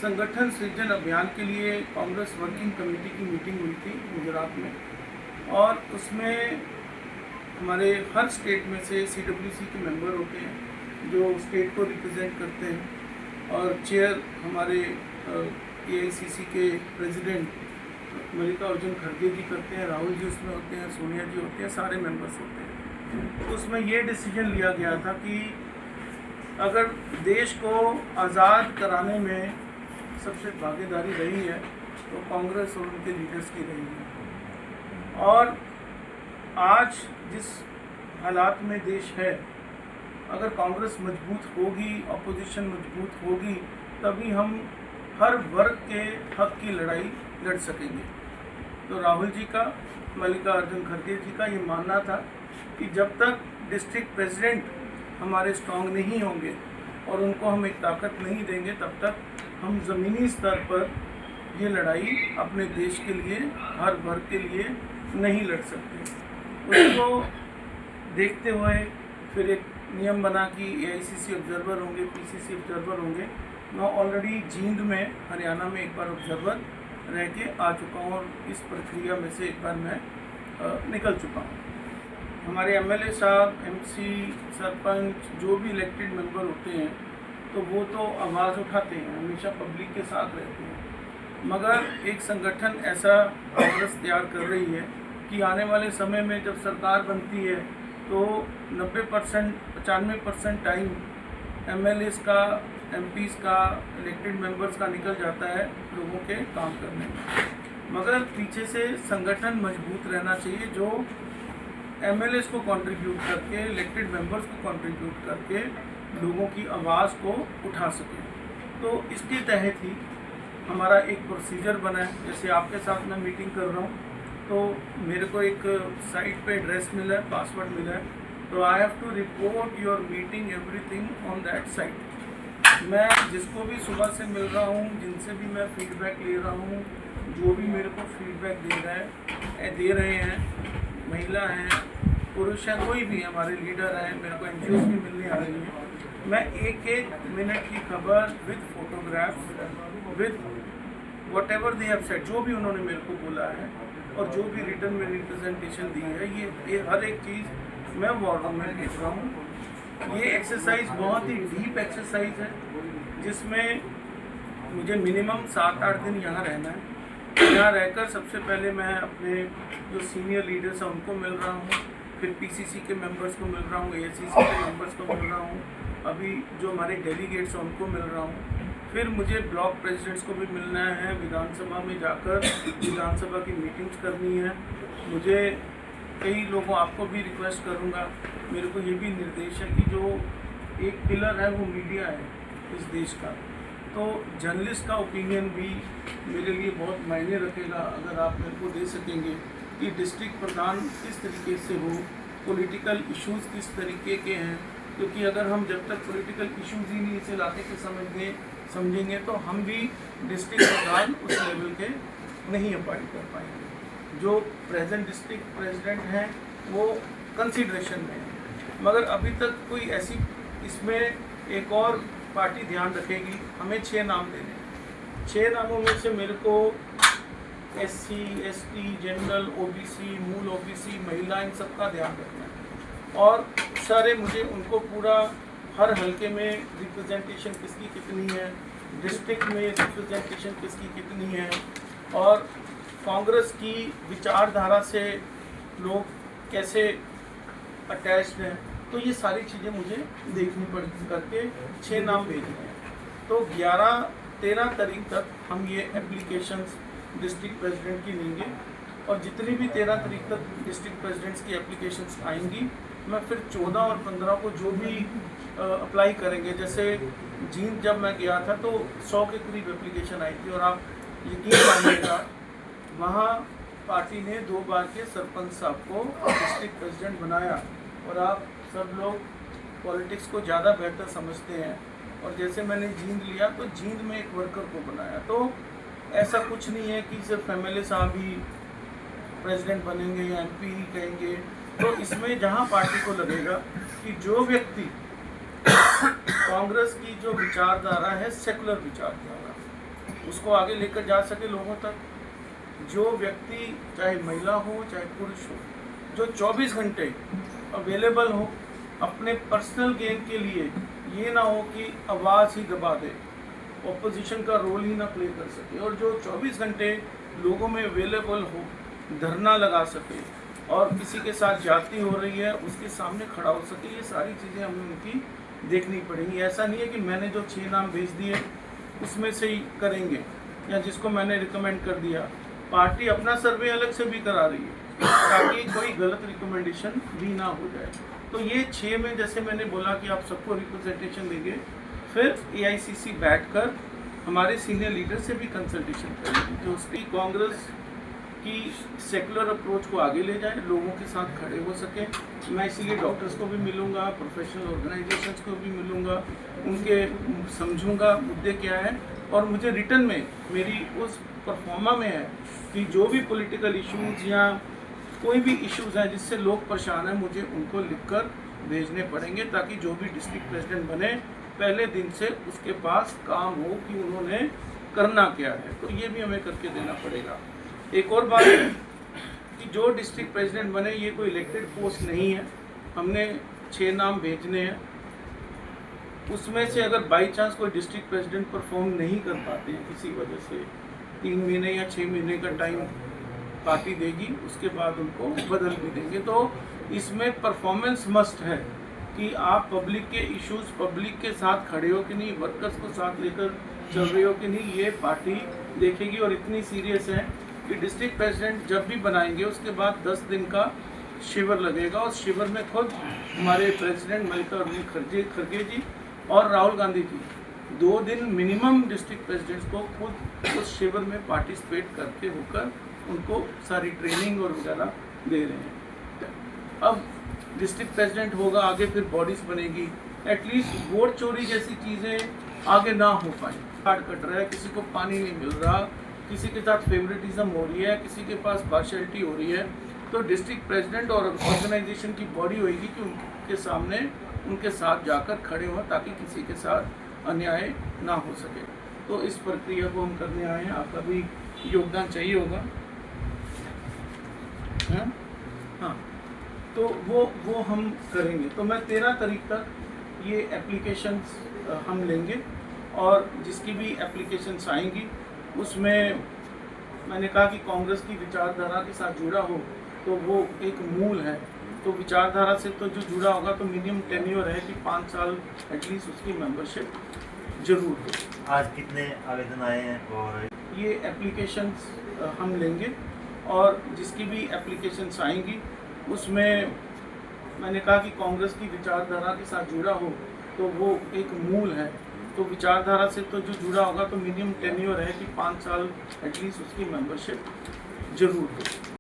संगठन सृजन अभियान के लिए कांग्रेस वर्किंग कमेटी की मीटिंग हुई थी गुजरात में, और उसमें हमारे हर स्टेट में से CWC के मेंबर होते हैं जो स्टेट को रिप्रेजेंट करते हैं, और चेयर हमारे AICC के प्रेसिडेंट मल्लिकार्जुन खड़गे जी करते हैं, राहुल जी उसमें होते हैं, सोनिया जी होते हैं, सारे मेंबर्स होते हैं। तो उसमें ये डिसीजन लिया गया था कि अगर देश को आज़ाद कराने में सबसे भागीदारी रही है तो कांग्रेस और उनके लीडर्स की रही है, और आज जिस हालात में देश है, अगर कांग्रेस मजबूत होगी, अपोजिशन मजबूत होगी, तभी हम हर वर्ग के हक की लड़ाई लड़ सकेंगे। तो राहुल जी का, मल्लिकार्जुन खड़गे जी का ये मानना था कि जब तक डिस्ट्रिक्ट प्रेसिडेंट हमारे स्ट्रांग नहीं होंगे और उनको हम एक ताकत नहीं देंगे, तब तक हम ज़मीनी स्तर पर ये लड़ाई अपने देश के लिए, हर वर्ग के लिए नहीं लड़ सकते। उसको देखते हुए फिर एक नियम बना कि AICC ऑब्जर्वर होंगे, PCC ऑब्जर्वर होंगे। मैं ऑलरेडी जींद में, हरियाणा में एक बार ऑब्जर्वर रह के आ चुका हूँ, और इस प्रक्रिया में से एक बार मैं निकल चुका हूँ। हमारे MLA साहब, MC, सरपंच, जो भी इलेक्टेड मेंबर होते हैं, तो वो तो आवाज़ उठाते हैं, हमेशा पब्लिक के साथ रहते हैं, मगर एक संगठन ऐसा कांग्रेस तैयार कर रही है कि आने वाले समय में जब सरकार बनती है तो 90%, 95% टाइम MLAs का, MPs का, इलेक्टेड मेंबर्स का निकल जाता है लोगों के काम करने में, मगर पीछे से संगठन मजबूत रहना चाहिए जो MLAs को कंट्रीब्यूट करके, इलेक्टेड मेंबर्स को कंट्रीब्यूट करके लोगों की आवाज़ को उठा सके। तो इसके तहत ही हमारा एक प्रोसीजर बना है। जैसे आपके साथ मैं मीटिंग कर रहा हूँ तो मेरे को एक साइट पे एड्रेस मिला है, पासवर्ड मिला है, तो I have to report your meeting everything on that site. मैं जिसको भी सुबह से मिल रहा हूँ, जिनसे भी मैं फीडबैक ले रहा हूँ, जो भी मेरे को फीडबैक दे रहे हैं, महिला हैं, पुरुष हैं, कोई भी हमारे लीडर हैं, मेरे को NGOs भी मिलने आ रही हैं, मैं एक एक मिनट की खबर with photograph, with what ever they have said, जो भी उन्होंने मेरे को बोला है और जो भी रिटर्न में रिप्रेजेंटेशन दी है, ये हर एक चीज़ मैं वॉर रूम में भेज रहा हूँ। ये एक्सरसाइज बहुत ही डीप एक्सरसाइज है, जिसमें मुझे मिनिमम 7-8 दिन यहाँ रहना है। यहाँ रहकर सबसे पहले मैं अपने जो सीनियर लीडर्स हैं उनको मिल रहा हूँ, फिर PCC के मेंबर्स को मिल रहा हूँ, AICC के मेंबर्स को मिल रहा हूँ, अभी जो हमारे डेलीगेट्स हैं उनको मिल रहा हूँ, फिर मुझे ब्लॉक प्रेसिडेंट्स को भी मिलना है, विधानसभा में जाकर विधानसभा की मीटिंग्स करनी है। मुझे कई लोगों, आपको भी रिक्वेस्ट करूँगा, मेरे को ये भी निर्देश है कि जो एक पिलर है वो मीडिया है इस देश का, तो जर्नलिस्ट का ओपिनियन भी मेरे लिए बहुत मायने रखेगा। अगर आप मेरे को दे सकेंगे कि डिस्ट्रिक्ट प्रधान किस तरीके से हो, पॉलिटिकल इश्यूज़ किस तरीके के हैं, क्योंकि अगर हम जब तक पॉलिटिकल इश्यूज़ ही नहीं इसे लाते के समझेंगे तो हम भी डिस्ट्रिक्ट प्रधान उस लेवल के नहीं अपॉइंट कर पाएंगे। जो प्रेजेंट डिस्ट्रिक्ट प्रेसिडेंट हैं वो कंसिडरेशन में है, मगर अभी तक कोई ऐसी, इसमें एक और पार्टी ध्यान रखेगी, हमें 6 नाम देने, 6 नामों में से मेरे को SC, ST, जनरल, OBC, मूल OBC, महिला, इन सबका ध्यान रखना है, और सारे मुझे उनको पूरा हर हलके में रिप्रेजेंटेशन किसकी कितनी है, डिस्ट्रिक्ट में रिप्रेजेंटेशन किसकी कितनी है, और कांग्रेस की विचारधारा से लोग कैसे अटैच्ड हैं, तो ये सारी चीज़ें मुझे देखनी पड़ करके 6 नाम भेजने हैं। तो 11-13 तारीख तक हम ये एप्लीकेशंस डिस्ट्रिक्ट प्रेसिडेंट की लेंगे, और जितनी भी 13 तारीख तक डिस्ट्रिक्ट प्रेसिडेंट्स की एप्लीकेशंस आएंगी, मैं फिर 14 और 15 को जो भी अप्लाई करेंगे, जैसे जींद जब मैं गया था तो 100 के करीब एप्लीकेशन आई थी, और आप यकीन मानिएगा वहाँ पार्टी ने 2 बार के सरपंच साहब को डिस्ट्रिक्ट प्रेसिडेंट बनाया, और आप सब लोग पॉलिटिक्स को ज़्यादा बेहतर समझते हैं, और जैसे मैंने जींद लिया तो जींद में एक वर्कर को बनाया। तो ऐसा कुछ नहीं है कि सिर्फ MLA साहब ही प्रेसिडेंट बनेंगे या MP ही कहेंगे। तो इसमें जहां पार्टी को लगेगा कि जो व्यक्ति कांग्रेस की जो विचारधारा है, सेकुलर विचारधारा, उसको आगे लेकर जा सके लोगों तक। जो व्यक्ति चाहे महिला हो चाहे पुरुष हो, जो 24 घंटे अवेलेबल हो अपने पर्सनल गेन के लिए, ये ना हो कि आवाज़ ही दबा दे, ऑपोजिशन का रोल ही ना प्ले कर सके, और जो 24 घंटे लोगों में अवेलेबल हो, धरना लगा सके और किसी के साथ ज्यादती हो रही है उसके सामने खड़ा हो सके, ये सारी चीज़ें हमें उनकी देखनी पड़ेंगी। ऐसा नहीं है कि मैंने जो 6 नाम भेज दिए उसमें से ही करेंगे, या जिसको मैंने रिकमेंड कर दिया। पार्टी अपना सर्वे अलग से भी करा रही है ताकि कोई गलत रिकमेंडेशन भी ना हो जाए। तो ये 6 में जैसे मैंने बोला कि आप सबको रिप्रेजेंटेशन देंगे, फिर AICC बैठकर हमारे सीनियर लीडर से भी कंसल्टेशन करेगी कि उसकी कांग्रेस की सेकुलर अप्रोच को आगे ले जाए, लोगों के साथ खड़े हो सके। मैं इसीलिए डॉक्टर्स को भी मिलूंगा, प्रोफेशनल ऑर्गेनाइजेशंस को भी मिलूंगा, उनके समझूंगा मुद्दे क्या है, और मुझे रिटर्न में मेरी उस परफॉर्मा में है कि जो भी पॉलिटिकल इश्यूज या कोई भी इश्यूज हैं जिससे लोग परेशान हैं, मुझे उनको लिखकर भेजने पड़ेंगे, ताकि जो भी डिस्ट्रिक्ट प्रेसिडेंट बने पहले दिन से उसके पास काम हो कि उन्होंने करना क्या है। तो ये भी हमें करके देना पड़ेगा। एक और बात है कि जो डिस्ट्रिक्ट प्रेसिडेंट बने ये कोई इलेक्टेड पोस्ट नहीं है, हमने 6 नाम भेजने हैं। उसमें से अगर बाई चांस कोई डिस्ट्रिक्ट प्रेसिडेंट परफॉर्म नहीं कर पाते हैं किसी वजह से, 3 महीने या 6 महीने का टाइम पार्टी देगी, उसके बाद उनको बदल भी देंगे। तो इसमें परफॉर्मेंस मस्ट है कि आप पब्लिक के इश्यूज, पब्लिक के साथ खड़े हो कि नहीं, वर्कर्स को साथ लेकर चल रहे हो कि नहीं, ये पार्टी देखेगी। और इतनी सीरियस है कि डिस्ट्रिक्ट प्रेसिडेंट जब भी बनाएंगे उसके बाद 10 दिन का शिविर लगेगा, और शिविर में खुद हमारे प्रेसिडेंट मल्लिकार्जुन खड़गे जी और राहुल गांधी जी 2 दिन मिनिमम डिस्ट्रिक्ट प्रेसिडेंट्स को खुद उस शिविर में पार्टिसिपेट करके होकर उनको सारी ट्रेनिंग और वगैरह दे रहे हैं। अब डिस्ट्रिक्ट प्रेसिडेंट होगा, आगे फिर बॉडीज बनेगी, एटलीस्ट वोट चोरी जैसी चीज़ें आगे ना हो पाए। कार्ड कट रहा है, किसी को पानी नहीं मिल रहा, किसी के साथ फेवरेटिज्म हो रही है, किसी के पास पार्शियलिटी हो रही है, तो डिस्ट्रिक्ट प्रेसिडेंट और ऑर्गेनाइजेशन की बॉडी होगी कि उनके सामने उनके साथ जाकर खड़े हों ताकि किसी के साथ अन्याय ना हो सके। तो इस प्रक्रिया को हम करने आए हैं, आपका भी योगदान चाहिए होगा। हाँ, तो वो हम करेंगे। तो मैं 13 तारीख तक ये एप्लीकेशंस हम लेंगे, और जिसकी भी एप्लीकेशंस आएंगी उसमें मैंने कहा कि कांग्रेस की विचारधारा के साथ जुड़ा हो तो वो एक मूल है। तो विचारधारा से तो जो जुड़ा होगा तो मिनिमम टेन्योर है कि 5 साल एटलीस्ट उसकी मेंबरशिप जरूर हो। आज कितने आवेदन आए हैं? और ये एप्लीकेशंस हम लेंगे, और जिसकी भी एप्लीकेशंस आएंगी उसमें मैंने कहा कि कांग्रेस की विचारधारा के साथ जुड़ा हो तो वो एक मूल है। तो विचारधारा से तो जो जुड़ा होगा तो मिनिमम टेन्योर है कि 5 साल एटलीस्ट उसकी मेंबरशिप जरूर हो।